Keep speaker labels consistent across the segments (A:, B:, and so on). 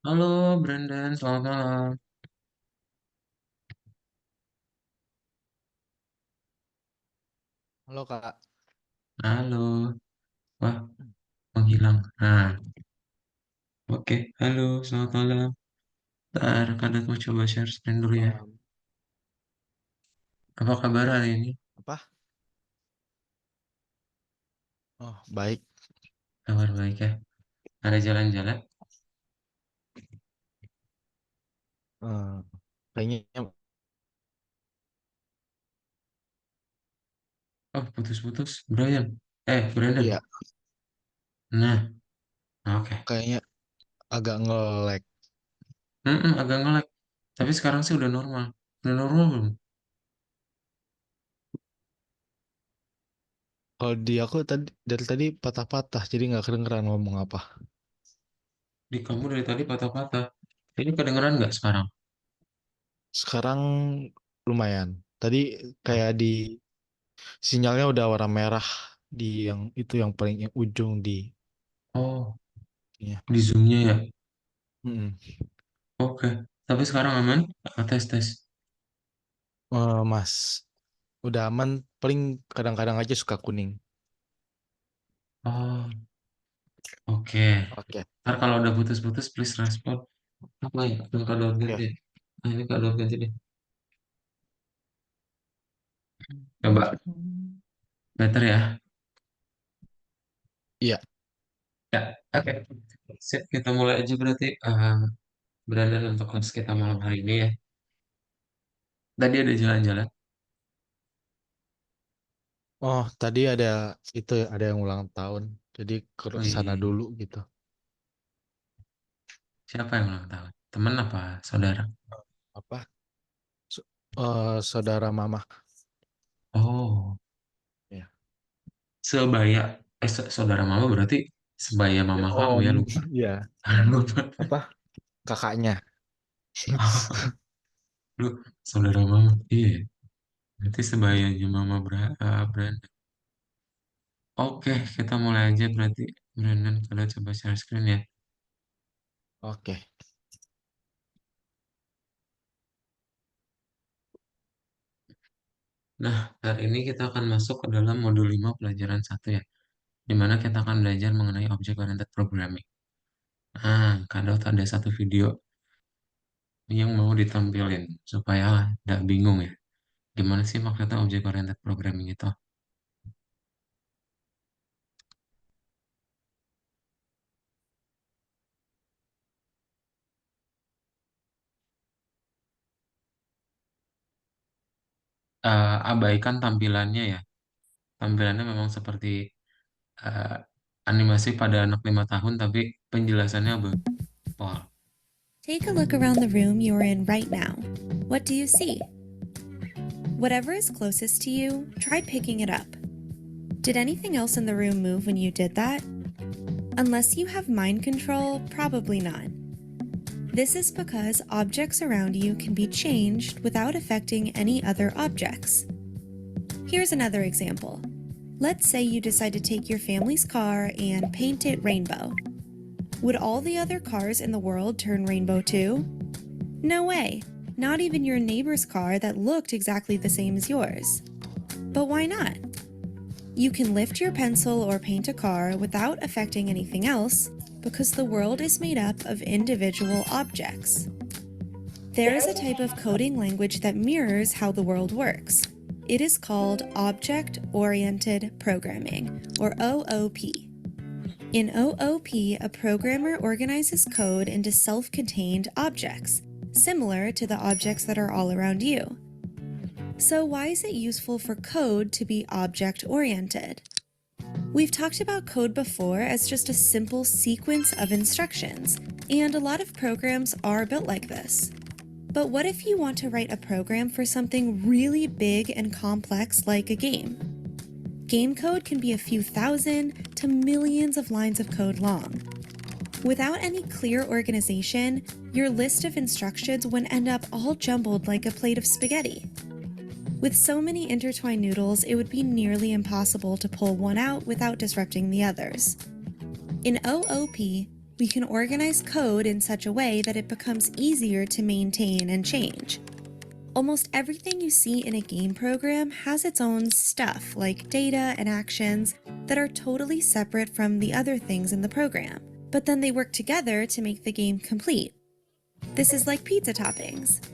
A: Halo Brandon, selamat malam.
B: Halo Kak.
A: Halo, wah menghilang. Nah, oke. Halo, selamat malam. Ntar kadang mau coba share screen dulu ya.
B: Malam.
A: Apa kabar hari ini?
B: Apa? Oh, baik.
A: Kabar baik ya. Ada jalan-jalan?
B: Eh, Kayaknya
A: Oh, putus-putus. Brian. Brandon.
B: iya,
A: Nah, oke.
B: kayaknya agak nge-lag.
A: Agak nge-lag. Tapi sekarang sih udah normal. Udah normal belum?
B: Kalau di aku tadi dari tadi patah-patah, jadi nggak kedengeran ngomong apa.
A: Di kamu dari tadi patah-patah. Ini kedengeran nggak sekarang?
B: Sekarang lumayan. Tadi kayak di sinyalnya udah warna merah di yang itu yang paling ujung di
A: Oh,
B: ya.
A: di zoom-nya ya.
B: Mm-mm.
A: Oke. Tapi sekarang aman? Tes-tes.
B: Mas, udah aman. Paling kadang-kadang aja suka kuning.
A: Oh, oke.
B: Oke,
A: Ntar kalau udah putus-putus, please respon. Apa ya? Belum kado
B: oke.
A: ganti. Nah, ini kado ganti deh. Coba. Better ya?
B: Iya.
A: Ya, oke. Sip, kita mulai aja berarti. Berada untuk kelas kita malam hari ini ya. Tadi ada jalan-jalan.
B: Oh, tadi ada itu ada yang ulang tahun. Jadi ke sana
A: Wih,
B: dulu gitu.
A: siapa yang ulang tahun? Temen apa? Saudara?
B: Apa? Saudara mama.
A: Oh,
B: Ya.
A: sebaya. Saudara mama berarti sebaya
B: Ya,
A: mama kamu ya,
B: Om,
A: lupa.
B: ya.
A: Lupa.
B: Apa? Kakaknya.
A: Lu, saudara mama. Iya, berarti sebayanya mama Brandon. Oke, kita mulai aja berarti. Brandon, kalian coba share screen ya.
B: Oke.
A: Nah, hari ini kita akan masuk ke dalam modul 5 pelajaran satu ya, di mana kita akan belajar mengenai Object Oriented Programming. Nah, kadang ada satu video yang mau ditampilin, supaya tidak bingung ya. Gimana sih maksudnya Object Oriented Programming itu? Abaikan tampilannya ya. Tampilannya memang seperti eh, animasi pada anak 5 tahun, tapi penjelasannya Wah,
C: Take a look around the room you're in right now. What do you see? Whatever is closest to you, try picking it up. Did anything else in the room move when you did that? Unless you have mind control, probably not. This is because objects around you can be changed without affecting any other objects. Here's another example. Let's say you decide to take your family's car and paint it rainbow. Would all the other cars in the world turn rainbow too? No way. Not even your neighbor's car that looked exactly the same as yours. But why not? You can lift your pencil or paint a car without affecting anything else because the world is made up of individual objects. There is a type of coding language that mirrors how the world works. It is called Object Oriented Programming, or OOP. In OOP, a programmer organizes code into self-contained objects, similar to the objects that are all around you. So why is it useful for code to be object-oriented? We've talked about code before as just a simple sequence of instructions, and a lot of programs are built like this. But what if you want to write a program for something really big and complex like a game? Game code can be a few thousand to millions of lines of code long. Without any clear organization, your list of instructions would end up all jumbled like a plate of spaghetti. With so many intertwined noodles, it would be nearly impossible to pull one out without disrupting the others. In OOP, We can organize code in such a way that it becomes easier to maintain and change. Almost everything you see in a game program has its own stuff, like data and actions, that are totally separate from the other things in the program, but then they work together to make the game complete. This is like pizza toppings.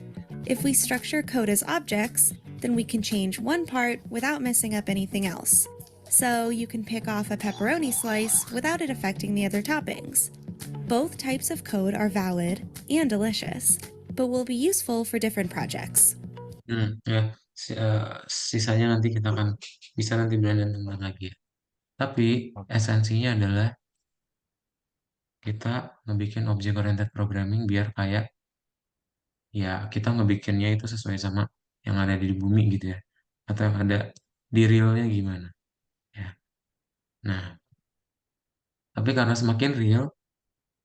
C: If we structure code as objects, then we can change one part without messing up anything else. So you can pick off a pepperoni slice without it affecting the other toppings. Both types of code are valid and delicious, but will be useful for different projects.
A: Ya, sisanya nanti kita akan bisa nanti Brandon tentang lagi ya. Tapi
B: Oke.
A: esensinya adalah kita ngebikin object oriented programming biar kayak ya kita ngebikinnya itu sesuai sama yang ada di bumi gitu ya. Atau yang ada di realnya gimana ya. Nah, tapi karena semakin real,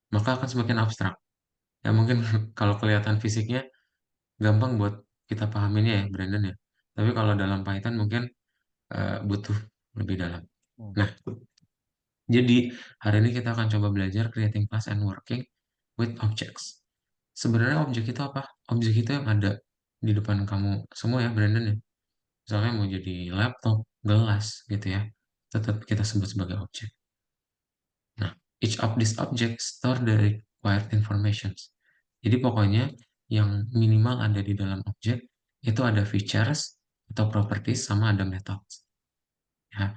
A: maka akan semakin abstrak. Ya mungkin kalau kelihatan fisiknya gampang buat kita pahaminnya ya, Brandon ya. Tapi kalau dalam Python mungkin butuh lebih dalam.
B: Hmm.
A: Nah, jadi hari ini kita akan coba belajar creating class and working with objects. Sebenarnya objek itu apa? Objek itu yang ada di depan kamu semua ya, Brandon ya. Misalnya mau jadi laptop, gelas gitu ya. Tetap kita sebut sebagai objek. Nah, each of these objects store the required informations. Jadi pokoknya yang minimal ada di dalam objek itu ada features atau properties sama ada methods. Ya.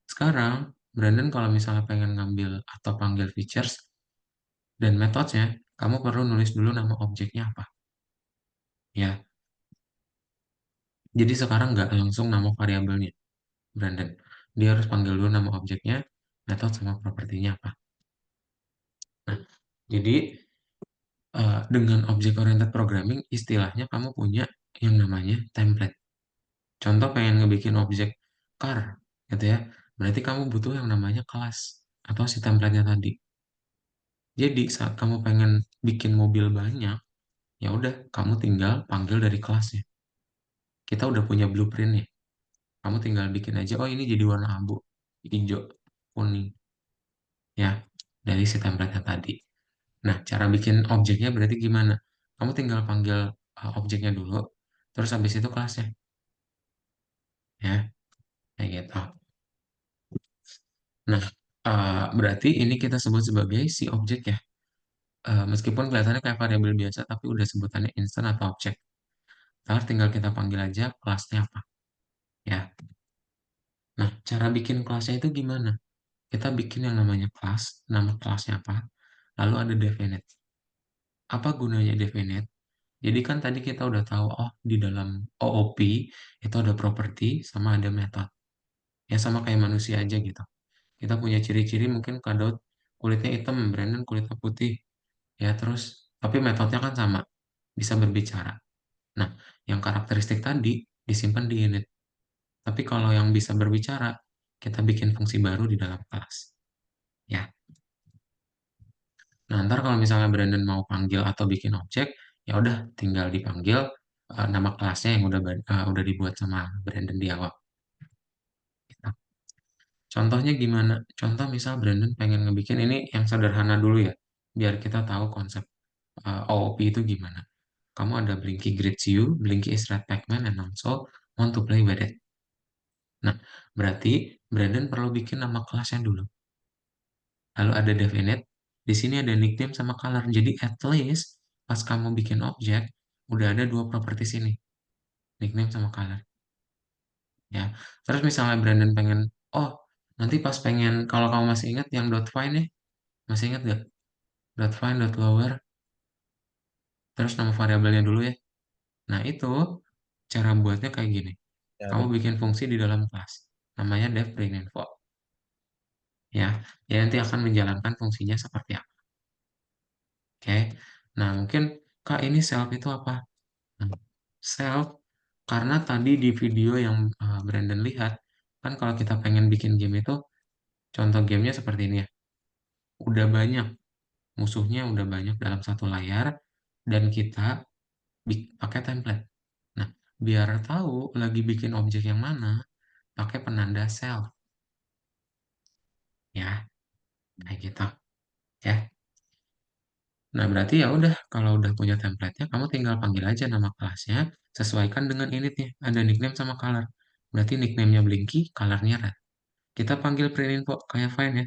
A: Sekarang, Brandon kalau misalnya pengen ngambil atau panggil features dan methodsnya, kamu perlu nulis dulu nama objeknya apa. Ya, jadi sekarang nggak langsung nama variabelnya, Brandon. Dia harus panggil dulu nama objeknya, method sama propertinya apa. Nah, jadi dengan object oriented programming, istilahnya kamu punya yang namanya template. Contoh pengen ngebikin objek car, gitu ya. Berarti kamu butuh yang namanya kelas atau si template-nya tadi. Jadi saat kamu pengen bikin mobil banyak, ya udah kamu tinggal panggil dari kelasnya. Kita udah punya blueprint nih. Kamu tinggal bikin aja, oh ini jadi warna abu, hijau, kuning, ya dari si template-nya tadi. Nah, cara bikin objeknya berarti gimana? Kamu tinggal panggil objeknya dulu, terus habis itu kelasnya, ya kayak gitu. Nah, berarti ini kita sebut sebagai si objek ya. Meskipun kelihatannya kayak variabel biasa, tapi udah sebutannya instant atau objek. Ntar tinggal kita panggil aja kelasnya apa, ya. Nah, cara bikin kelasnya itu gimana? Kita bikin yang namanya kelas, nama kelasnya apa, lalu ada definite. Apa gunanya definite? Jadi kan tadi kita udah tahu, oh di dalam OOP itu ada property sama ada method. Ya sama kayak manusia aja gitu. Kita punya ciri-ciri mungkin Kadot kulitnya hitam, Brandon kulitnya putih. Ya terus, tapi metodenya kan sama, bisa berbicara. Nah, yang karakteristik tadi disimpan di unit. Tapi kalau yang bisa berbicara, kita bikin fungsi baru di dalam kelas. Ya. Nah, ntar kalau misalnya Brandon mau panggil atau bikin objek, ya udah tinggal dipanggil nama kelasnya yang udah dibuat sama Brandon di awal. Gitu. Contohnya gimana? Contoh misal Brandon pengen ngebikin ini yang sederhana dulu ya, biar kita tahu konsep OOP itu gimana. Kamu ada Blinky greets you, Blinky is red Pac-Man, and also want to play with it. Nah, berarti Brandon perlu bikin nama kelasnya dulu. Lalu ada definite, di sini ada nickname sama color. Jadi at least pas kamu bikin objek, udah ada dua properti sini, nickname sama color. Ya, terus misalnya Brandon pengen, oh nanti pas pengen, kalau kamu masih ingat yang dot find ya, masih ingat gak? Dot find, dot lower, terus nama variabelnya dulu ya. Nah itu cara buatnya kayak gini.
B: Ya,
A: Kamu
B: betul.
A: bikin fungsi di dalam kelas, namanya dev.print.info. Ya, ya nanti akan menjalankan fungsinya seperti apa. Oke, nah mungkin Kak ini self itu apa? Nah, self, karena tadi di video yang Brandon lihat, kan kalau kita pengen bikin game itu, contoh gamenya seperti ini ya. Udah banyak, musuhnya udah banyak dalam satu layar, dan kita pakai template. Nah, biar tahu lagi bikin objek yang mana, pakai penanda self. Ya, kayak gitu. Ya. Nah, berarti ya udah, kalau udah punya template-nya, kamu tinggal panggil aja nama kelasnya, sesuaikan dengan initnya. Ada nickname sama color. Berarti nickname-nya Blinky, color-nya red. Kita panggil print info kayak fine ya.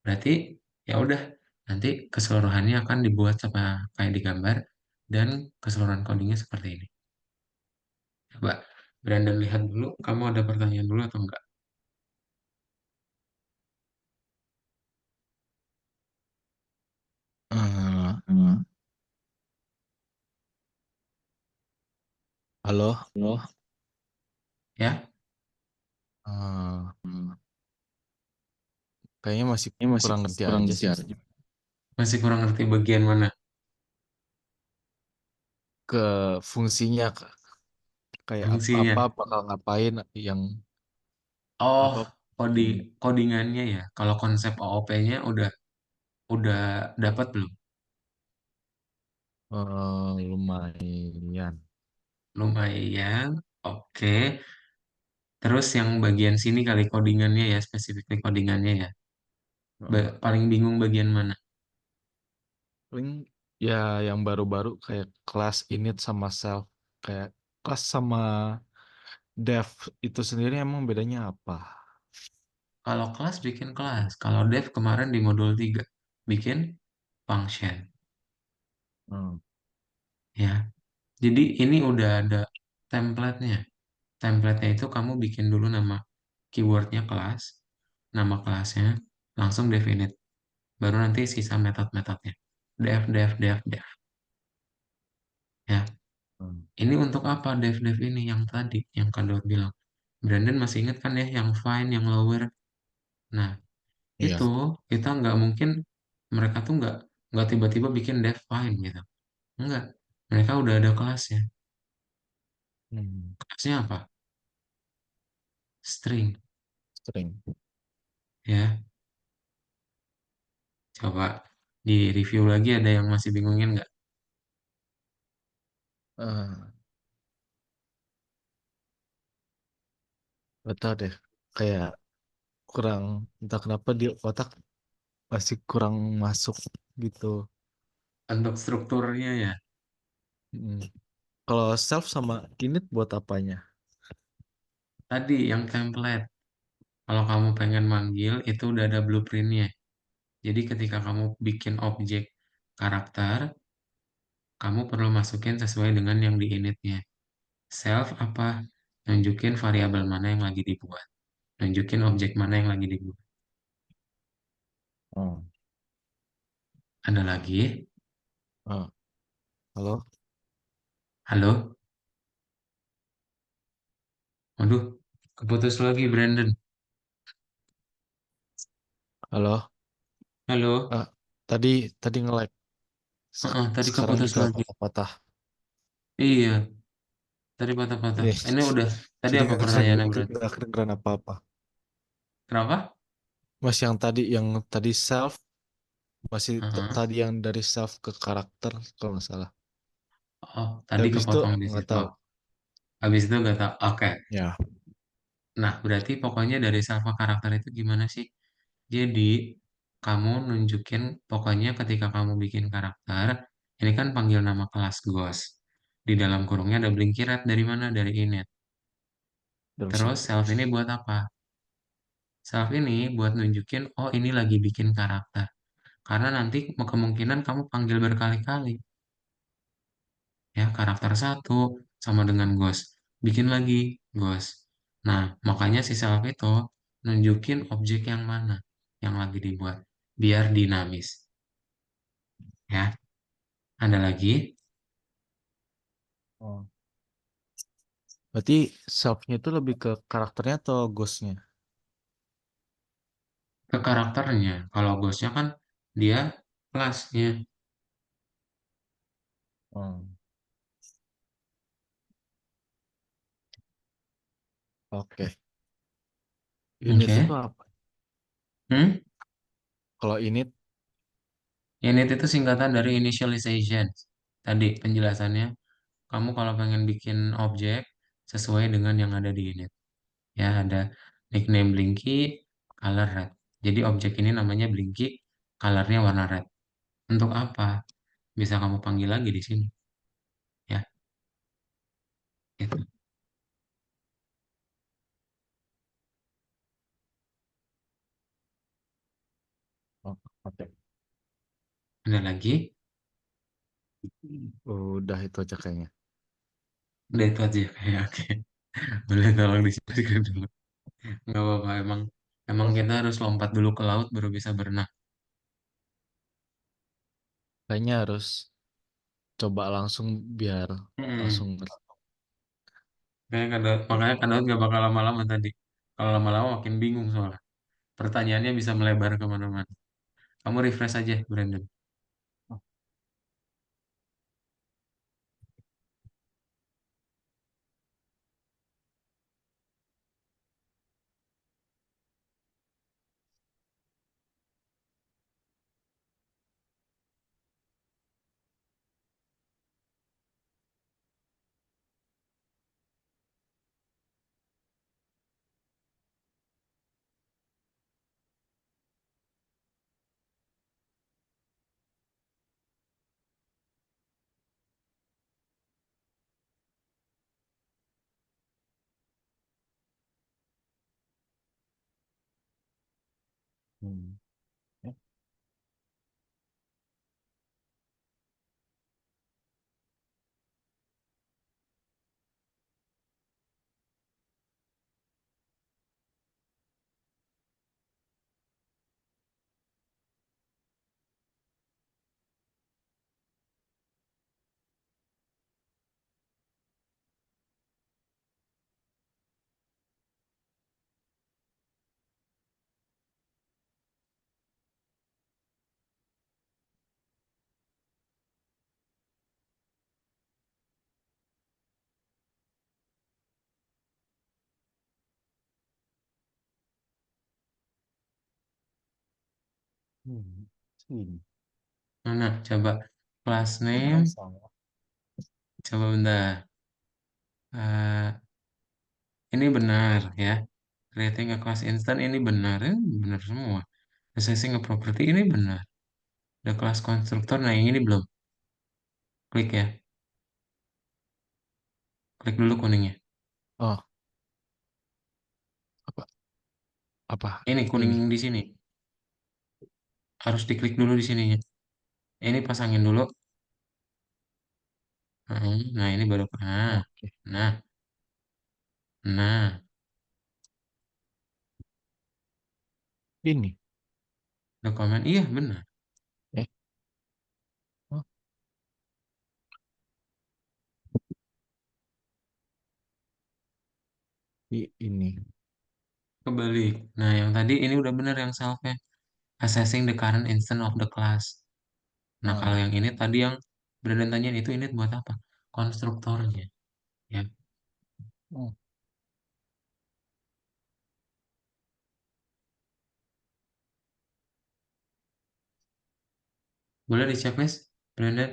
A: Berarti ya udah, nanti keseluruhannya akan dibuat sama kayak di gambar dan keseluruhan codingnya seperti ini. Coba Brandon lihat dulu, kamu ada pertanyaan dulu atau enggak?
B: Hmm. Halo, halo.
A: Ya,
B: Hmm. Kayaknya masih
D: Ini masih
B: kurang ngerti
D: kurang
B: aja
D: ngerti
B: sih.
D: aja.
A: masih kurang ngerti bagian mana.
B: Ke fungsinya kayak
A: Fungsinya.
B: apa bakal ngapain yang
A: Oh,
B: apa
A: codingannya ya. Kalau konsep OOP-nya udah dapat belum?
B: lumayan.
A: Lumayan. Oke. Terus yang bagian sini kali codingannya ya, spesifik codingannya ya.
B: Heeh.
A: Paling bingung bagian mana?
B: Paling ya yang baru-baru kayak kelas init sama self, kayak kelas sama dev itu sendiri emang bedanya apa?
A: Kalau kelas bikin kelas. Kalau dev kemarin di modul 3 bikin function.
B: Hmm.
A: Ya. Jadi ini udah ada template-nya. Template-nya itu kamu bikin dulu nama keywordnya kelas, nama kelasnya, langsung definite. Baru nanti sisa metode-metodenya. Def, def, def, def. Ya.
B: Hmm.
A: Ini untuk apa dev-dev ini yang tadi, yang Kak Daud bilang. Brandon masih ingat kan ya, yang find, yang lower. Nah,
B: Iya.
A: itu kita nggak mungkin, mereka tuh nggak tiba-tiba bikin dev find gitu. Enggak. Mereka udah ada kelasnya.
B: Hmm.
A: Kelasnya apa? String.
B: Sering.
A: Ya, coba di review lagi ada yang masih bingungin nggak?
B: Ah, gak tau deh. Kayak kurang, entah kenapa di otak masih kurang masuk gitu.
A: Untuk strukturnya ya.
B: Hmm. Kalau self sama init buat apanya?
A: Tadi yang template. Kalau kamu pengen manggil, itu udah ada blueprintnya. Jadi ketika kamu bikin objek karakter, kamu perlu masukin sesuai dengan yang di initnya. Self apa? Nunjukin variabel mana yang lagi dibuat. Nunjukin objek mana yang lagi dibuat.
B: Oh.
A: Ada lagi?
B: Ah, halo,
A: Halo? Waduh, keputus lagi Brandon.
B: halo.
A: Halo?
B: Ah, tadi tadi nge-lag.
A: Tadi
B: Sekarang
A: keputus
B: juga
A: lagi.
B: patah-patah.
A: Iya, tadi patah-patah.
B: Ini
A: Ini udah. Tadi
B: jadi
A: apa pertanyaannya, Brand?
B: nggak kedengeran apa-apa.
A: Kenapa?
B: Mas yang tadi self masih
A: Heeh.
B: tadi yang dari self ke karakter kalau nggak salah.
A: Oh, tadi
B: Habis itu
A: kepotong di
B: nggak
A: situ.
B: tahu.
A: Habis itu nggak tahu. Oke.
B: Ya.
A: Nah, berarti pokoknya dari salva karakter itu gimana sih? Jadi, kamu nunjukin, pokoknya ketika kamu bikin karakter, ini kan panggil nama kelas Ghost. Di dalam kurungnya ada blinky red dari mana? Dari init.
B: Terus
A: Terus self ini buat apa? Self ini buat nunjukin, oh ini lagi bikin karakter. Karena nanti kemungkinan kamu panggil berkali-kali. Ya, karakter satu sama dengan Ghost. Bikin lagi Ghost. Nah, makanya si self itu nunjukin objek yang mana yang lagi dibuat. Biar dinamis. Ya, ada lagi
B: oh. Berarti selfnya itu lebih ke karakternya atau ghostnya?
A: ke karakternya. Kalau Ghostnya kan dia kelasnya.
B: Oh, oke. Init itu
A: Oke.
B: apa?
A: Hmm?
B: Kalau init,
A: Init itu singkatan dari initialization. Tadi penjelasannya, kamu kalau pengen bikin objek sesuai dengan yang ada di init. Ya, ada nickname Blinky, color red. Jadi objek ini namanya Blinky, colornya warna red. Untuk apa? Bisa kamu panggil lagi di sini. Ya, gitu.
B: Oh, oke.
A: Ada lagi?
B: Udah itu aja kayaknya.
A: Udah itu aja. Kayak oke. Boleh tolong disiapkan dulu. Nggak apa-apa. Emang
B: Oh,
A: kita harus lompat dulu ke laut baru bisa berenang.
B: kayaknya harus coba langsung biar langsung
A: Mm-mm. Makanya Kak Daud nggak bakal lama-lama tadi. Kalau lama-lama makin bingung soalnya. Pertanyaannya bisa melebar kemana-mana. Kamu refresh aja, Brandon.
B: Hmm. Ya. Sini.
A: Mana? Coba class
B: Oh,
A: name.
B: salah.
A: Coba bentar. Eh, ini benar ya. Creating a class instance ini benar. Ini benar semua. Accessing a property ini benar. The class constructor. Nah, yang ini belum. Klik ya. Klik dulu kuningnya.
B: Oh, apa apa
A: Ini kuning
B: ini?
A: di sini. Harus diklik dulu di sininya. Ini pasangin dulu. Nah, ini baru.
B: Oke.
A: Nah, nah.
B: Ini.
A: Dokumen. Iya, benar.
B: Eh, oh, ini.
A: Kebalik. Nah, yang tadi ini udah benar yang self-nya. Assessing the current instant of the class. Nah, kalau
B: Ah,
A: yang ini tadi yang Brandon tanyain itu ini buat apa? Konstruktornya. Ya,
B: oh,
A: boleh di checklist, Brandon?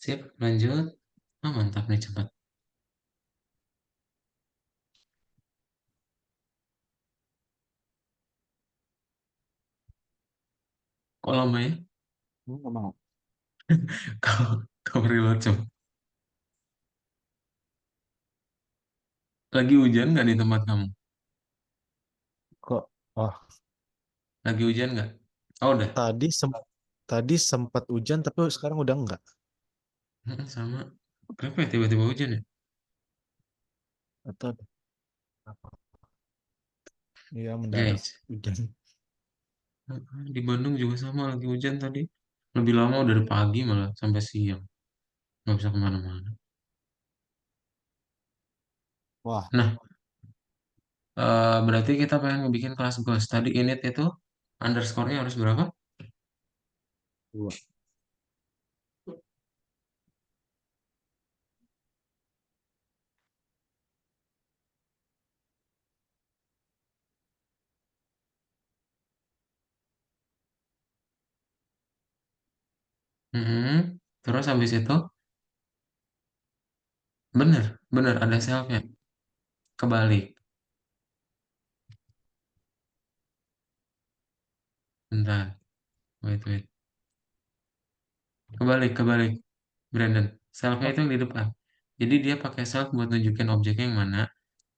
A: Sip, lanjut. Ah, mantap nih cepat. Kok lama ya?
B: Nggak mau.
A: Kau kau reload coba. Lagi hujan nggak di tempat kamu?
B: Kok? Oh,
A: Lagi hujan nggak? Oh udah.
B: tadi tadi sempat hujan tapi sekarang udah enggak.
A: Sama. Kenapa ya tiba-tiba hujan ya?
B: Atau apa? Iya mendadak
A: Guys,
B: hujan.
A: di Bandung juga sama lagi hujan tadi. Lebih lama dari pagi malah sampai siang. Nggak bisa kemana-mana.
B: Wah,
A: Nah, berarti kita pengen bikin kelas Ghost. Tadi init itu underscore-nya harus berapa?
B: dua.
A: Mm-mm. Terus habis itu, bener, bener ada self-nya. Kebalik. Bentar, wait, wait. Kebalik, kebalik. Brandon. Self-nya
B: Oh,
A: itu yang di depan. Jadi dia pakai self buat nunjukin objeknya yang mana.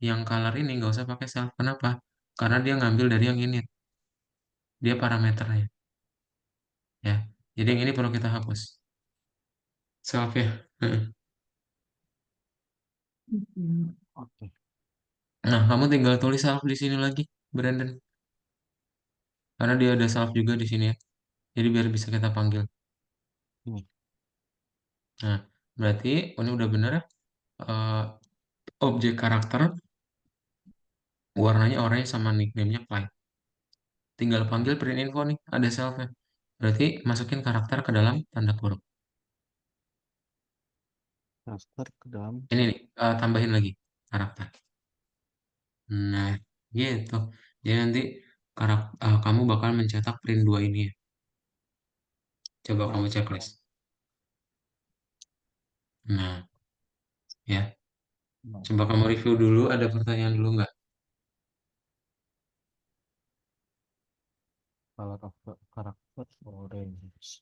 A: Yang color ini nggak usah pakai self. Kenapa? Karena dia ngambil dari yang ini. Dia parameternya. Ya. Jadi yang ini perlu kita hapus. Self ya.
B: oke.
A: Nah, kamu tinggal tulis self di sini lagi, Brandon. Karena dia ada self juga di sini ya. Jadi biar bisa kita panggil.
B: Ini.
A: Nah, berarti ini udah bener ya. Eh, objek karakter warnanya orange sama nickname-nya Clyde. Tinggal panggil print info nih, ada self-nya. Berarti masukin karakter ke dalam tanda kurung.
B: Daftar ke dalam.
A: Ini nih, tambahin lagi karakter. Nah, gitu. Jadi nanti kamu bakal mencetak print 2 ini ya. Coba
B: Oh,
A: kamu checklist. Nah, ya.
B: no.
A: Coba kamu review dulu, ada pertanyaan dulu nggak?
B: Color of the karakter orange.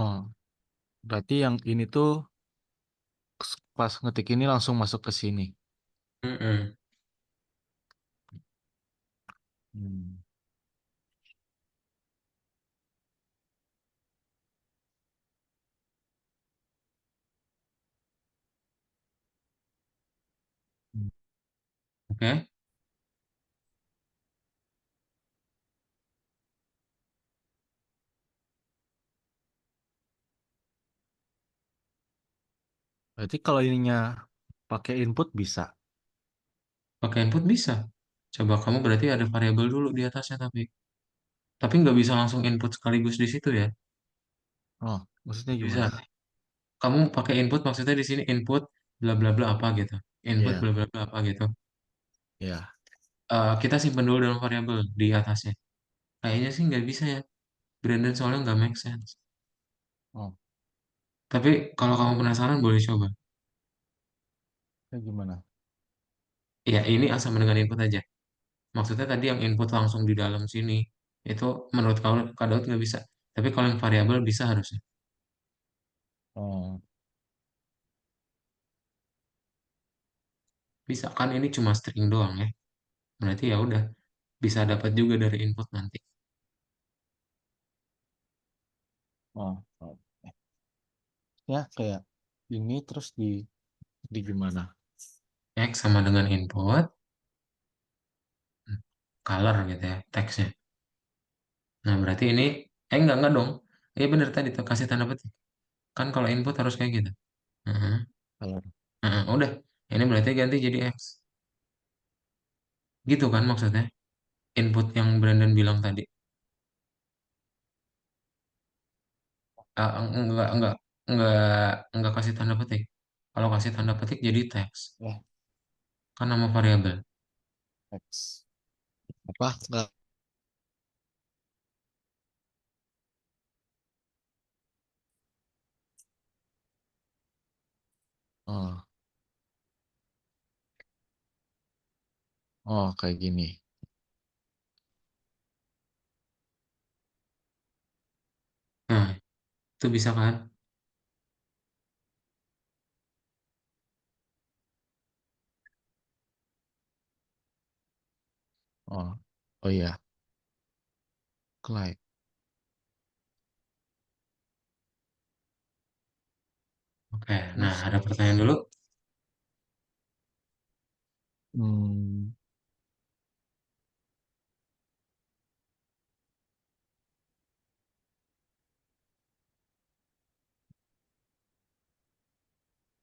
B: Oh, berarti yang ini tuh pas ngetik ini langsung masuk ke sini.
A: Mm-mm.
B: Hmm.
A: Oke.
B: Berarti kalau ininya pakai input bisa.
A: Pakai input bisa. Coba kamu berarti ada variabel dulu di atasnya tapi nggak bisa langsung input sekaligus di situ ya.
B: Oh, maksudnya
A: Bisa.
B: gimana?
A: Kamu pakai input maksudnya di sini input bla bla bla apa gitu. Input
B: Ya,
A: bla bla bla apa gitu.
B: ya.
A: Kita simpen dulu dalam variabel di atasnya. Kayaknya sih nggak bisa ya. Brandon soalnya nggak make sense.
B: Oh,
A: Tapi kalau kamu penasaran boleh coba.
B: kayak gimana?
A: Ya ini sama dengan input aja. Maksudnya tadi yang input langsung di dalam sini itu menurut kamu Kak Daud nggak bisa. Tapi kalau yang variabel bisa harusnya.
B: Oh,
A: Bisa kan ini cuma string doang ya. Berarti ya udah bisa dapat juga dari input nanti.
B: oh, oh. Ya kayak ini terus di gimana?
A: X sama dengan input, color gitu ya teksnya. Nah berarti ini enggak dong. Bener tadi tuh kasih tanda petik. Kan kalau input harus kayak gitu. Heeh,
B: Kalau
A: heeh, udah. Ini berarti ganti jadi X. Gitu kan maksudnya. Input yang Brandon bilang tadi. enggak enggak kasih tanda petik. Kalau kasih tanda petik jadi teks,
B: Ya,
A: kan nama variabel.
B: X. Apa? Enggak. Oh, oh kayak gini.
A: Nah, itu bisa kan?
B: Oh, oh iya. Clyde.
A: Oke, nah
B: Terus,
A: ada pertanyaan dulu.
B: hmm,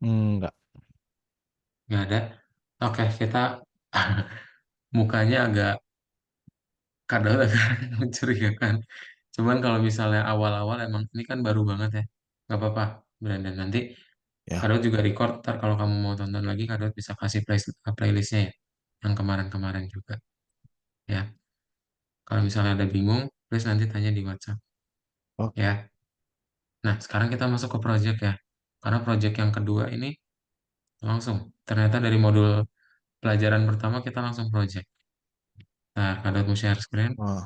B: enggak.
A: Nggak ada. Oke, kita mukanya agak kadang agak mencurigakan. Cuman kalau misalnya awal-awal emang ini kan baru banget ya. Nggak apa-apa, Brandon. Nanti
B: Ya,
A: Kadot juga record. Ntar kalau kamu mau tonton lagi, Kadot bisa kasih playlistnya ya. Yang kemarin-kemarin juga. Ya. Kalau misalnya ada bingung, please nanti tanya di WhatsApp.
B: oke.
A: Ya. Nah, sekarang kita masuk ke project ya. Karena project yang kedua ini langsung. Ternyata dari modul pelajaran pertama kita langsung project. Nah, Kadot mau share screen.
B: Oh,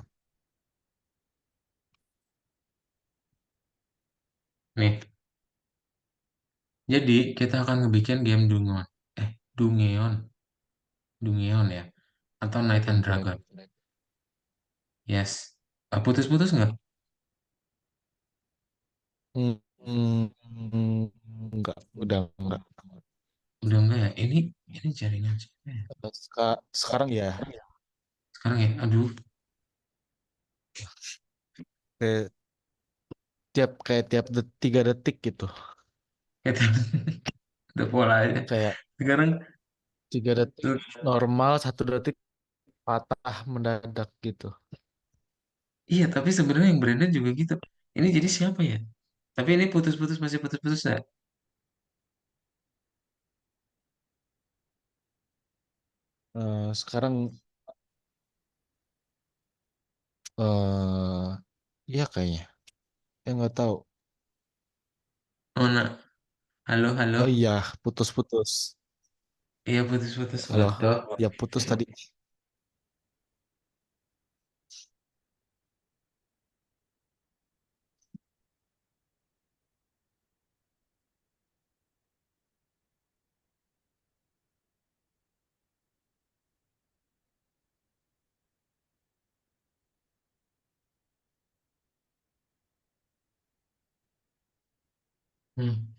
A: Nih. Jadi, kita akan ngebikin game Dungeon. Dungeon. Dungeon ya. Atau Knight and
B: oke.
A: Dragon. Yes. Putus-putus nggak?
B: Hmm, hmm, enggak, udah enggak.
A: Udah enggak ya? Ini jaringan siapa ya?
B: Sekarang ya,
A: Sekarang ya? Aduh.
B: kayak tiap 3 detik gitu.
A: Kita udah pola aja.
B: Kayak
A: Sekarang
B: 3 detik
A: tuh.
B: normal, 1 detik patah mendadak gitu.
A: Iya, tapi sebenarnya yang Brandon juga gitu. Ini jadi siapa ya? Tapi ini putus-putus masih putus-putus ya?
B: Sekarang eh iya kayaknya. Nggak tahu.
A: Oh, nah. Halo, halo.
B: Oh iya, putus-putus.
A: Iya, putus-putus.
B: Halo.
A: Waduh.
B: Ya putus tadi.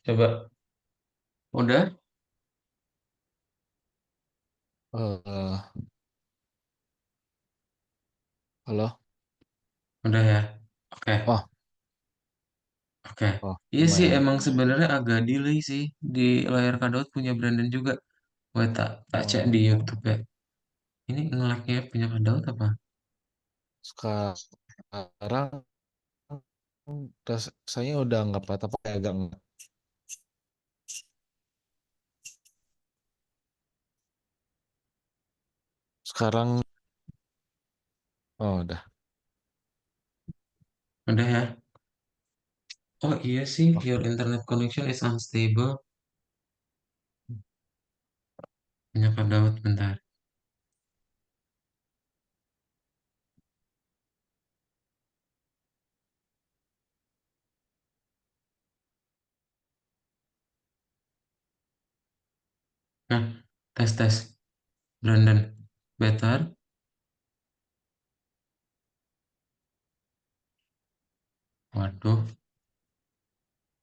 A: Coba. Udah?
B: eh Halo.
A: Udah ya? Oke.
B: Oh,
A: Oke.
B: oh,
A: Iya sih,
B: lumayan.
A: emang sebenarnya agak delay sih. Di layar kadot punya Brandon juga. Gue tak cek
B: Oh,
A: di YouTube ya. Ini nge-lag-nya punya kadot apa?
B: sekarang rasanya udah nggak patah, tapi agak nggak. Sekarang, oh udah.
A: Udah ya? Oh iya sih, your
B: Oke.
A: internet connection is unstable. Punya kadot, bentar. Nah, tes tes. Brandon, better? Waduh,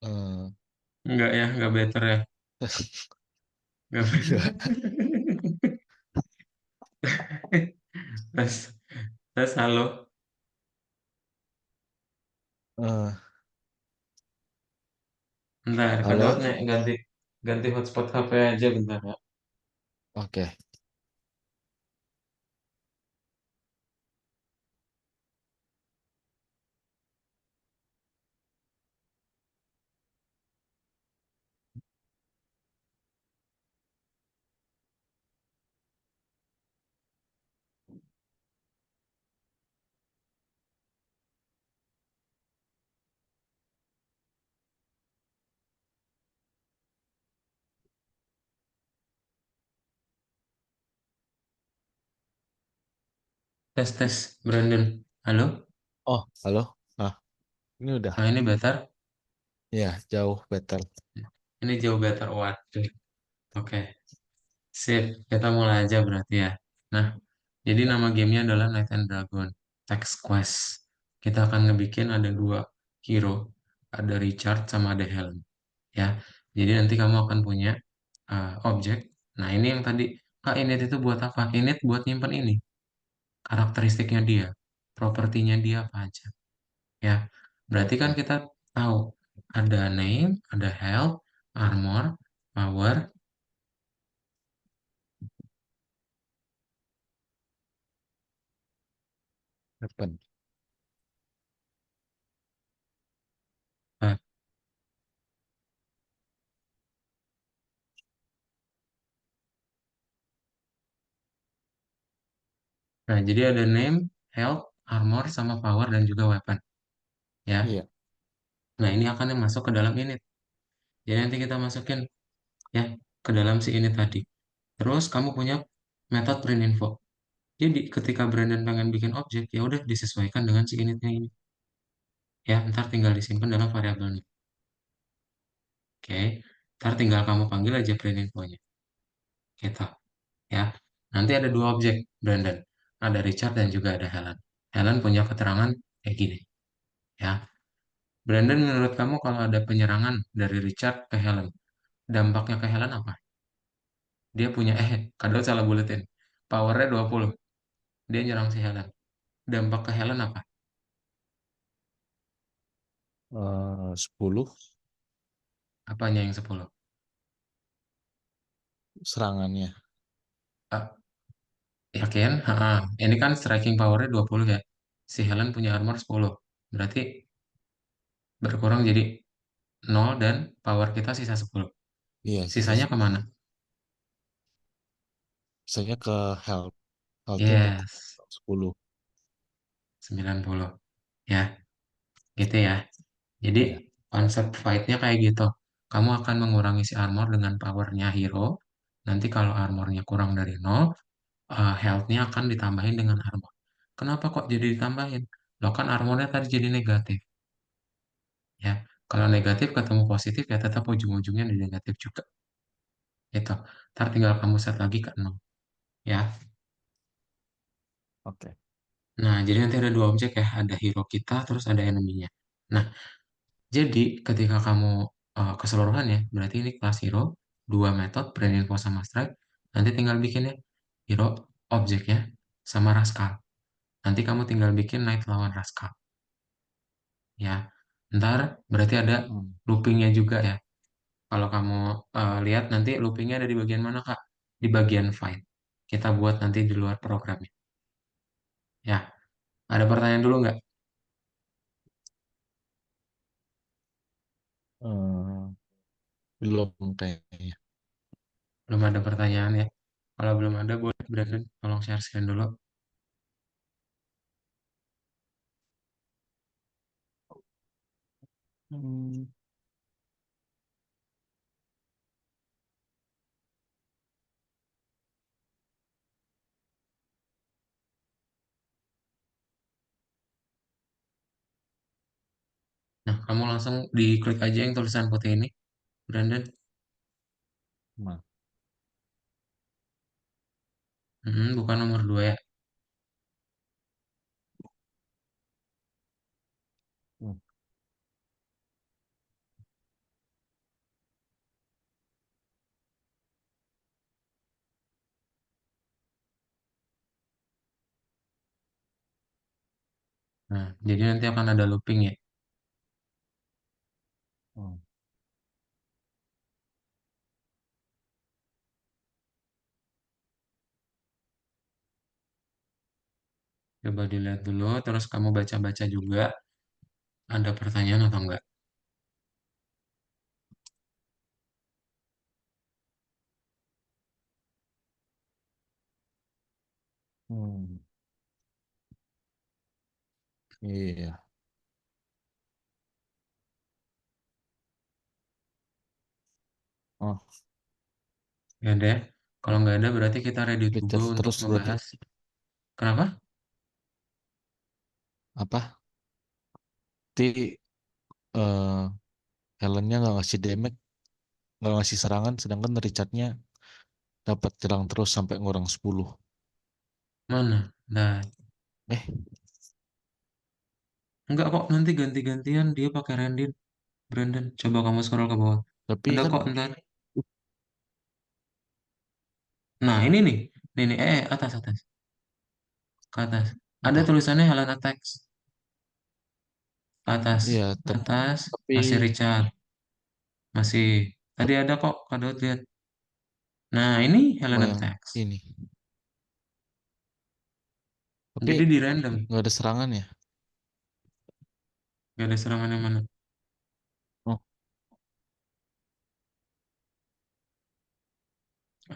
B: Eh,
A: enggak ya, enggak better ya. Enggak
B: enggak.
A: better. Tes, tes, halo.
B: Eh,
A: Bentar, kadot
B: Halo.
A: nih, ganti ganti hotspot HP aja bentar ya.
B: Oke.
A: Tes tes, Brandon. Halo?
B: Oh, halo. Ah, ini udah.
A: Nah, ini better.
B: Ya, jauh better.
A: Ini jauh better. Waduh. Oke. Sip. Kita mulai aja berarti ya. Nah, jadi
B: Ya.
A: nama gamenya adalah Knight and Dragon Text Quest. Kita akan ngebikin ada dua hero. Ada Richard sama ada Helen. Ya. Jadi nanti kamu akan punya objek. Nah, ini yang tadi. Kak, init itu buat apa? Init buat nyimpen ini. Karakteristiknya dia. Propertinya dia apa aja. Ya, berarti kan
B: Oke.
A: kita tahu ada name, ada health, armor, power.
B: Weapon.
A: eh, Nah, jadi ada name, health, armor, sama power dan juga weapon. Ya,
B: Iya.
A: nah ini akan yang masuk ke dalam init. Jadi nanti kita masukin ya ke dalam si init tadi. Terus kamu punya metode print info. Jadi ketika Brandon pengen bikin objek, ya udah disesuaikan dengan si initnya ini. Ya, ntar tinggal disimpan dalam variabelnya. Oke, ntar tinggal kamu panggil aja print infonya. Gitu. Ya, nanti ada dua objek, Brandon. Ada Richard dan juga ada Helen. Helen punya keterangan kayak gini. Ya, Brandon, menurut kamu kalau ada penyerangan dari Richard ke Helen, dampaknya ke Helen apa? Dia punya, kadang salah buletin. Powernya 20. Dia nyerang si Helen. Dampak ke Helen apa?
B: 10
A: Apanya yang 10?
B: serangannya.
A: Ah, yakin? Ha, ini kan striking powernya 20 ya. Si Helen punya armor 10. Berarti berkurang jadi 0 dan power kita sisa 10.
B: Iya, sisa
A: Sisanya
B: 10.
A: kemana?
B: Misalnya ke health. Healthnya berkurang
A: Yes,
B: 10.
A: 90. Ya, gitu ya. Jadi
B: Ya.
A: konsep fight-nya kayak gitu. Kamu akan mengurangi si armor dengan powernya hero. Nanti kalau armornya kurang dari 0, health-nya akan ditambahin dengan armor. Kenapa kok jadi ditambahin? Loh kan armornya tadi jadi negatif. Ya, kalau negatif ketemu positif ya tetap ujung-ujungnya di negatif juga. Gitu. Ntar tinggal kamu set lagi ke 0. Ya.
B: Oke.
A: Nah, jadi nanti ada dua objek ya. Ada hero kita, terus ada enemy-nya. Nah, jadi ketika kamu keseluruhan ya, berarti ini kelas hero, dua metode, brand info sama strike. Nanti tinggal bikinnya hero, objeknya, sama Rascal. Nanti kamu tinggal bikin knight lawan Rascal. Ya, ntar berarti ada
B: Hmm.
A: loopingnya juga ya. Kalau kamu lihat nanti loopingnya ada di bagian mana Kak? Di bagian fight. Kita buat nanti di luar programnya. Ya, ada pertanyaan dulu nggak?
B: Eh, belum kayaknya.
A: Belum ada pertanyaan ya. Kalau belum ada, boleh Brandon tolong share screen dulu.
B: Hmm.
A: Nah, kamu langsung diklik aja yang tulisan putih ini, Brandon.
B: Nah.
A: Bukan nomor 2 ya.
B: Hmm.
A: Nah, jadi nanti akan ada looping ya.
B: Hmm.
A: Coba dilihat dulu, terus kamu baca-baca juga. Ada pertanyaan atau enggak?
B: Hmm. Iya. Oh,
A: Ya deh. Kalau nggak ada, berarti kita ready to
B: baca
A: go untuk
B: terus berarti.
A: ngebahas. Kenapa?
B: apa? Ti eh Helennya nggak ngasih damage, nggak ngasih serangan, sedangkan Richardnya dapat nyerang terus sampai ngurang 10.
A: Mana? Nah,
B: Eh,
A: enggak kok, nanti ganti-gantian dia pakai Randin. Brandon, coba kamu scroll ke bawah.
B: tapi
A: Ada
B: kan
A: kok ntar. Nah, ini nih. Nih, atas, atas. Ke atas. Ada
B: apa?
A: tulisannya Helen Attacks. Ke atas.
B: Iya,
A: Atas,
B: tapi
A: masih Richard. Masih. Tadi ada kok, Kak Daud lihat. Nah, ini
B: oh
A: Helen
B: yang
A: Attacks.
B: ini. Tapi
A: Jadi di random.
B: nggak ada serangan ya?
A: Gak ada serangan yang mana.
B: Oh,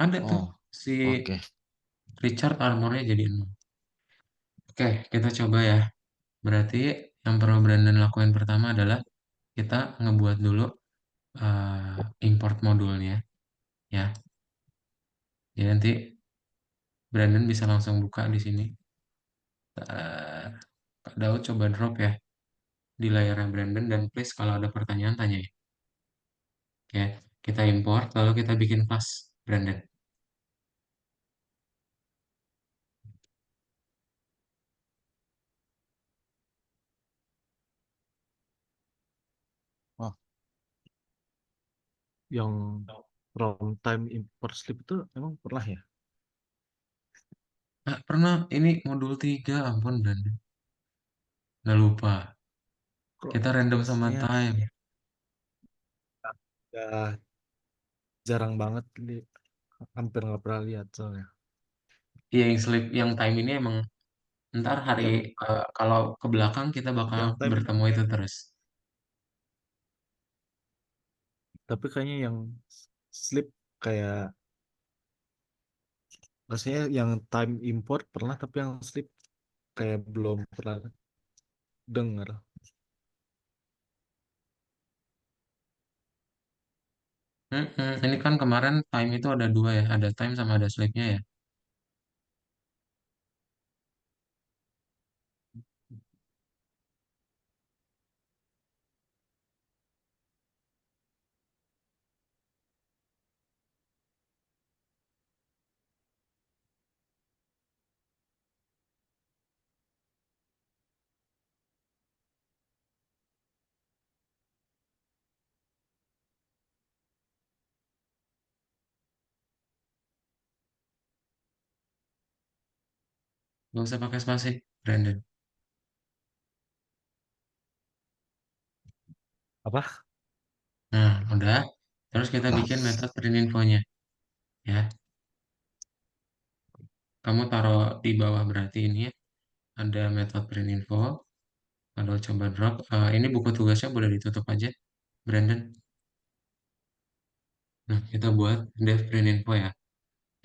A: Ada tuh.
B: oh,
A: Si
B: oke.
A: Richard armornya jadi 0. Oke, kita coba ya. Berarti yang perlu Brandon lakuin pertama adalah kita ngebuat dulu import modulnya. Ya, jadi nanti Brandon bisa langsung buka di sini. Eh, Kak Daud coba drop ya di layarnya Brandon dan please kalau ada pertanyaan tanya ya. Oke, kita import lalu kita bikin kelas Brandon.
B: Oh, yang runtime import slip itu emang pernah ya?
A: Ah, pernah ini modul 3 ampun Brandon. Udah lupa.
B: Kok
A: Kita random sama
B: rasanya
A: time.
B: ya jarang banget, hampir nggak pernah lihat soalnya.
A: Iya yang sleep yang time ini emang ntar hari
B: Yang
A: kalau ke belakang kita bakal
B: yang time,
A: bertemu itu terus.
B: tapi kayaknya yang slip kayak rasanya yang time import pernah, tapi yang slip kayak belum pernah dengar.
A: Ini kan kemarin time itu ada dua ya, ada time sama ada sleepnya ya. Gak usah pakai spasi, Brandon.
B: Apa?
A: Nah, udah. Terus kita bikin metode print infonya ya. Kamu taruh di bawah berarti ini ya. Ada metode print info. Kalau coba drop, ini buku tugasnya boleh ditutup aja, Brandon. Nah, kita buat dev print info ya.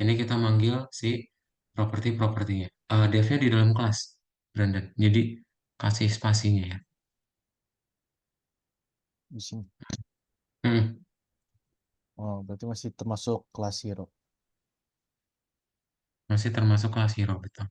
A: Ini kita manggil si properti-propertinya. Devnya di dalam kelas, Brandon. Jadi kasih spasinya ya.
B: Di sini.
A: Hmm,
B: Oh, berarti masih termasuk kelas hero.
A: masih termasuk kelas hero, betul.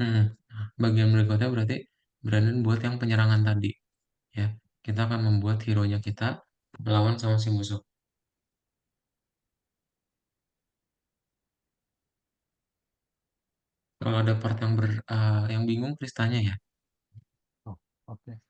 A: Hmm. Nah, bagian berikutnya berarti Brandon buat yang penyerangan tadi. Ya, kita akan membuat hero-nya kita melawan sama si musuh. Kalau ada part yang bingung, please tanya ya.
B: Oh, oke.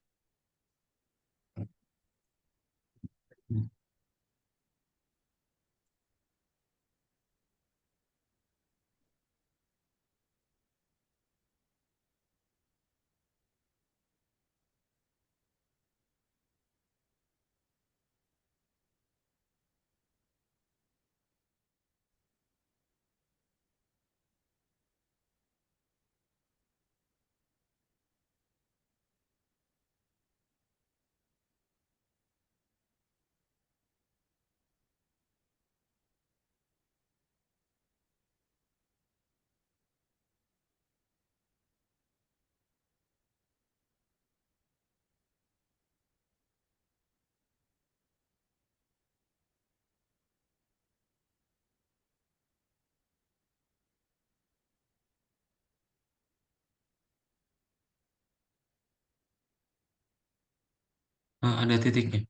A: Ada titiknya,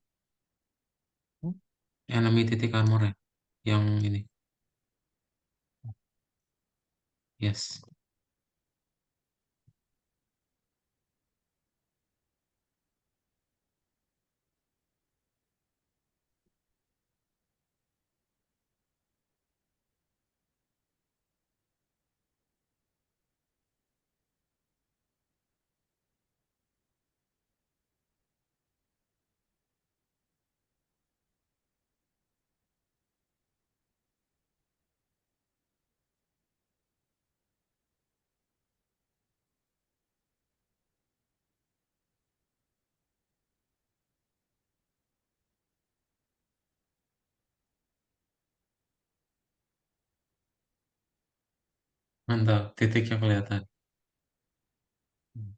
B: Hmm?
A: enemy titik armor ya, yang ini. Yes. Mantap, titiknya kelihatan.
B: Hmm.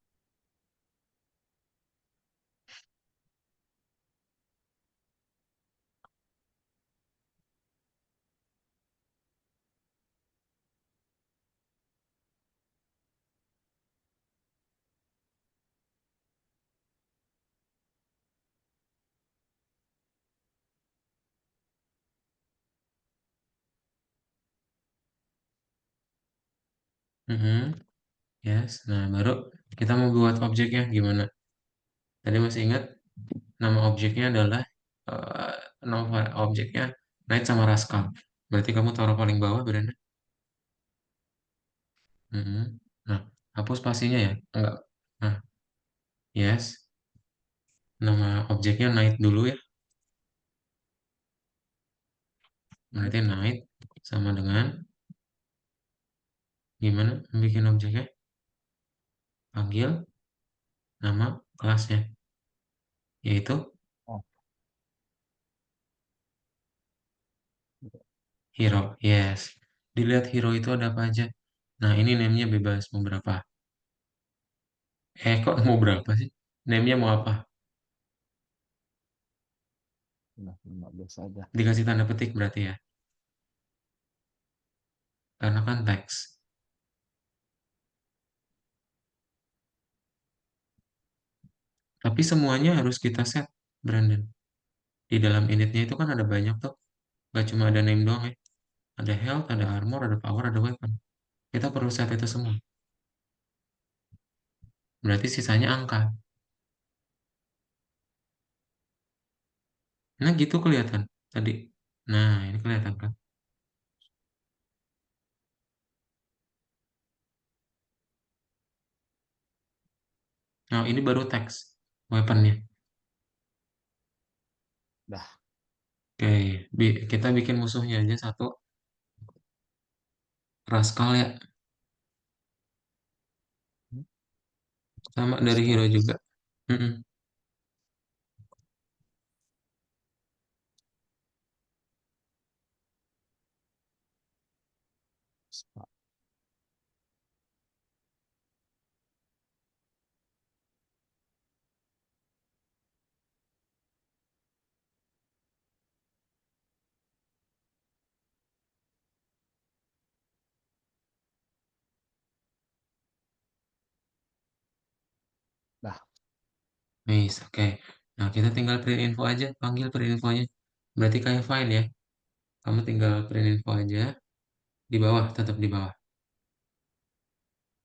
A: Mhm. Yes. Nah, baru kita mau buat objeknya gimana? Tadi masih ingat nama objeknya adalah eh, nama objeknya Knight sama Rascal. Berarti kamu taruh paling bawah, Brenda. Mhm. Nah, hapus spasinya ya. Enggak. Nah, yes. Nama objeknya Knight dulu ya.
B: Right.
A: Berarti Knight sama dengan gimana bikin objeknya? Panggil nama kelasnya, yaitu
B: Oh,
A: hero. Yes. Dilihat hero itu ada apa aja. Nah, ini name-nya bebas mau berapa? Kok mau berapa sih? Name-nya mau apa?
B: udah 15 aja.
A: Dikasih tanda petik berarti ya. Karena kan teks. Tapi semuanya harus kita set, Brandon. Di dalam initnya itu kan ada banyak tuh. Gak cuma ada name doang ya. Ada health, ada
B: Ya,
A: armor, ada power, ada weapon. Kita perlu set itu semua. Berarti sisanya angka. Nah, gitu kelihatan tadi. Nah, ini kelihatan kan? Nah, ini baru teks weaponnya.
B: dah.
A: Oke, kita bikin musuhnya aja satu. Rascal ya.
B: Hmm?
A: Sama dari hero
B: Rascal.
A: juga. Mm-mm. Miss, oke. Nah, kita tinggal print info aja, panggil print infonya. Berarti kayak file ya. Kamu tinggal print info aja, di bawah, tetap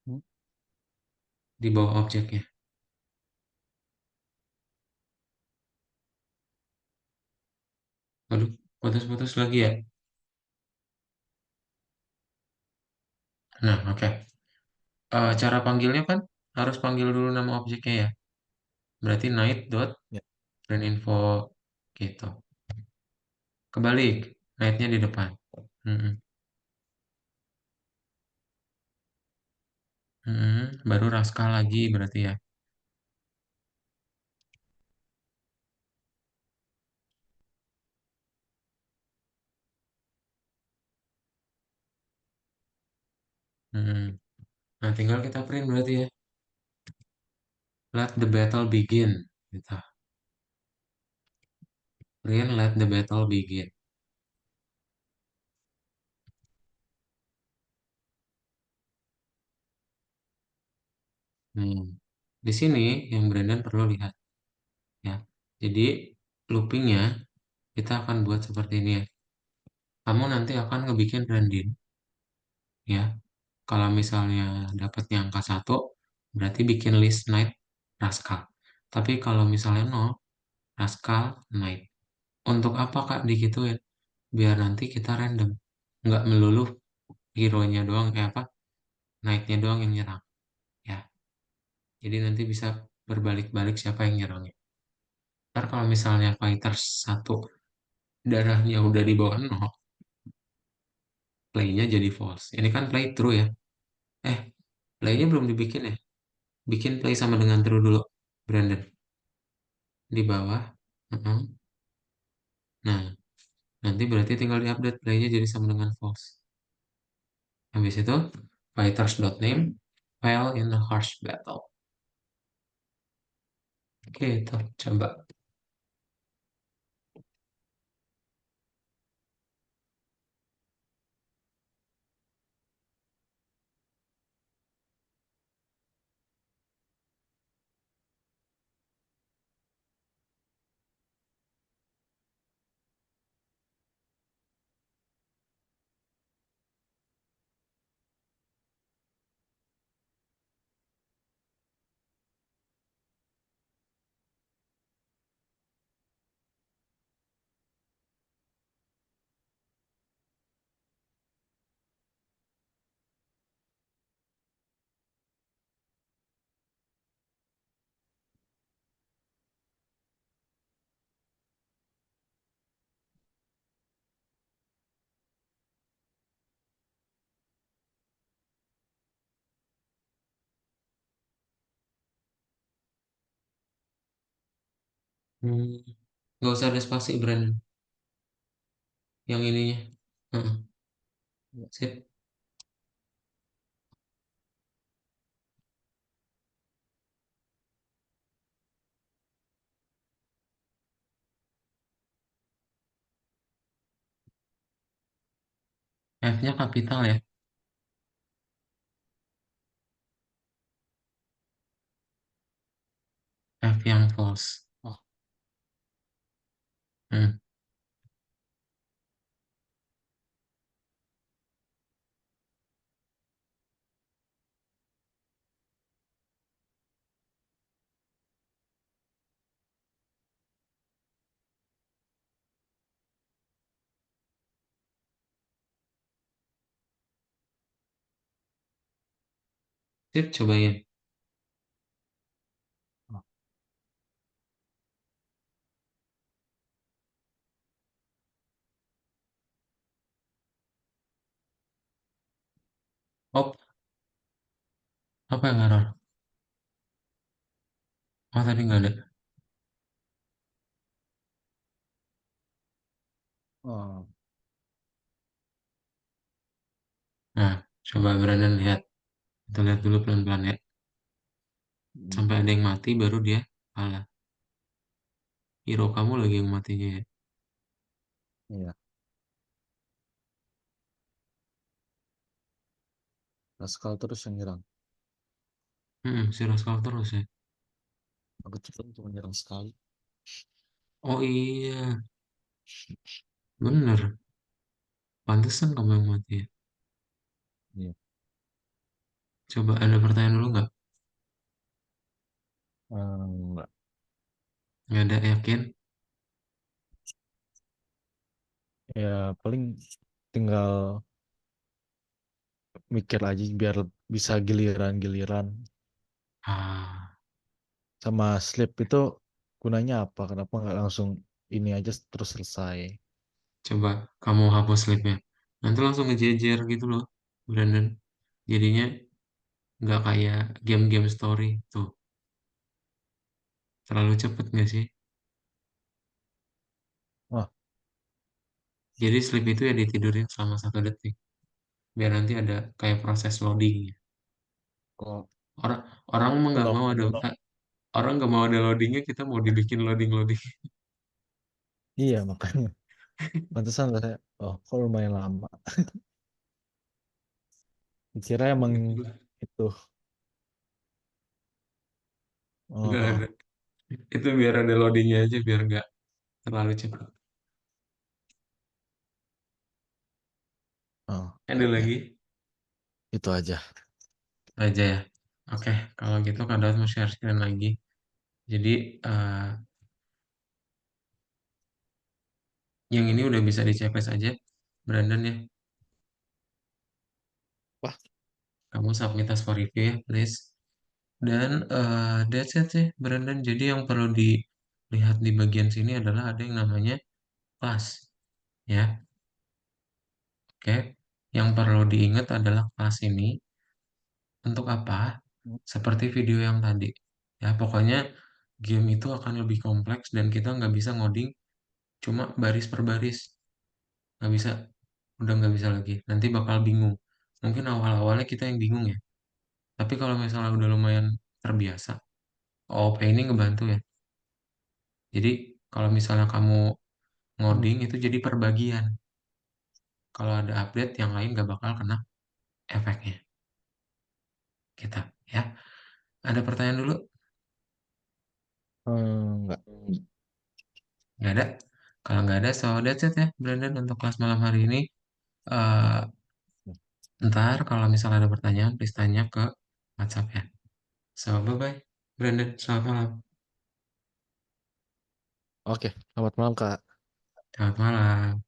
B: Hmm.
A: di bawah objeknya. Waduh, putus-putus lagi ya. Nah, oke. Cara panggilnya kan harus panggil dulu nama objeknya ya. Berarti night dot
B: Ya.
A: print info gitu. Kebalik, night-nya di depan. Mm-mm. Mm-mm. Baru Raska lagi berarti ya. Mm-mm. Nah, tinggal kita print berarti ya. Let the battle begin. Gitu. Print let the battle begin. Hmm. Di sini yang Brandon perlu lihat ya. Jadi loopingnya kita akan buat seperti ini ya. Kamu nanti akan ngebikin random ya. Kalau misalnya dapatnya angka satu, berarti bikin list night Raskal. Tapi kalau misalnya nol, Raskal night. Untuk apa Kak digituin? Biar nanti kita random. Nggak melulu hero-nya doang, apa, night-nya doang yang nyerang. Ya, jadi nanti bisa berbalik-balik siapa yang nyerangnya. Ntar kalau misalnya fighters satu darahnya udah di bawah nol, play-nya jadi false. Ini kan play true ya. Eh, play-nya belum dibikin ya. Bikin play sama dengan true dulu, Brandon. Di bawah. Heeh. Nah, nanti berarti tinggal diupdate play-nya jadi sama dengan false. Habis itu, fighters.name file in a harsh battle. Oke, itu coba. Hmm, nggak usah ada spasi, Brandon. Yang ininya. Heeh,
B: Ya.
A: sip. F-nya kapital ya. F yang false.
B: Oh,
A: Hmm, sip, cobain.
B: oh,
A: Oh, apa yang error? Oh, tadi nggak ada.
B: oh.
A: Nah, coba Brandon lihat. Kita lihat dulu pelan-pelan ya.
B: Hmm.
A: Sampai ada yang mati, baru dia kalah. Hero kamu lagi yang matinya ya.
B: Iya. Pascal terus yang nyerang.
A: Si Raskal terus ya.
B: Aku tuh cuma nyerang sekali.
A: Oh iya, bener. Pantesan kamu yang mati ya.
B: Iya.
A: Coba ada pertanyaan dulu nggak?
B: Enggak.
A: Nggak ada, yakin?
B: Ya paling tinggal mikir aja biar bisa giliran-giliran.
A: Ah,
B: Sama sleep itu gunanya apa? Kenapa nggak langsung ini aja terus selesai?
A: coba kamu hapus sleepnya. Nanti langsung ngejejer gitu loh, Brandon. Jadinya nggak kayak game-game story tuh. Terlalu cepet nggak sih?
B: Wah,
A: Jadi sleep itu ya ditidurin selama 1 detik. Biar nanti ada kayak proses loadingnya.
B: kalau
A: Orang orang mah nggak
B: kalau
A: mau ada orang nggak mau ada loadingnya, kita mau dibikin loading loading.
B: iya makanya pantesan saya oh kok lumayan lama. Kira emang itu. Oh,
A: Nggak ada.
B: oh,
A: Itu biar ada loadingnya aja, biar nggak terlalu cepat.
B: oh, oke
A: Ada
B: oke.
A: lagi
B: Itu aja.
A: aja ya. Oke, kalau gitu Kak Daud mau share screen lagi. Jadi eh, yang ini udah bisa di checklist aja, Brandon ya.
B: Wah,
A: Kamu submit as for review ya, please. Dan that's it sih, Brandon. Jadi yang perlu dilihat di bagian sini adalah ada yang namanya kelas, ya. Oke. Yang perlu diingat adalah kelas ini untuk apa? Seperti video yang tadi. Ya, pokoknya game itu akan lebih kompleks dan kita nggak bisa ngoding cuma baris per baris. Nggak bisa. Udah nggak bisa lagi. Nanti bakal bingung. Mungkin awal-awalnya kita yang bingung ya. Tapi kalau misalnya udah lumayan terbiasa, OOP ini ngebantu ya. Jadi kalau misalnya kamu
B: hmm.
A: ngoding itu jadi perbagian. Kalau ada update yang lain nggak bakal kena efeknya. Kita ya. Ada pertanyaan dulu?
B: Enggak.
A: Nggak ada. Kalau nggak ada, so that's it ya, Brandon, untuk kelas malam hari ini. Eh ntar kalau misalnya ada pertanyaan, please tanya ke WhatsApp ya. So, bye-bye. Brandon, selamat malam.
B: Oke, selamat malam Kak.
A: Selamat malam.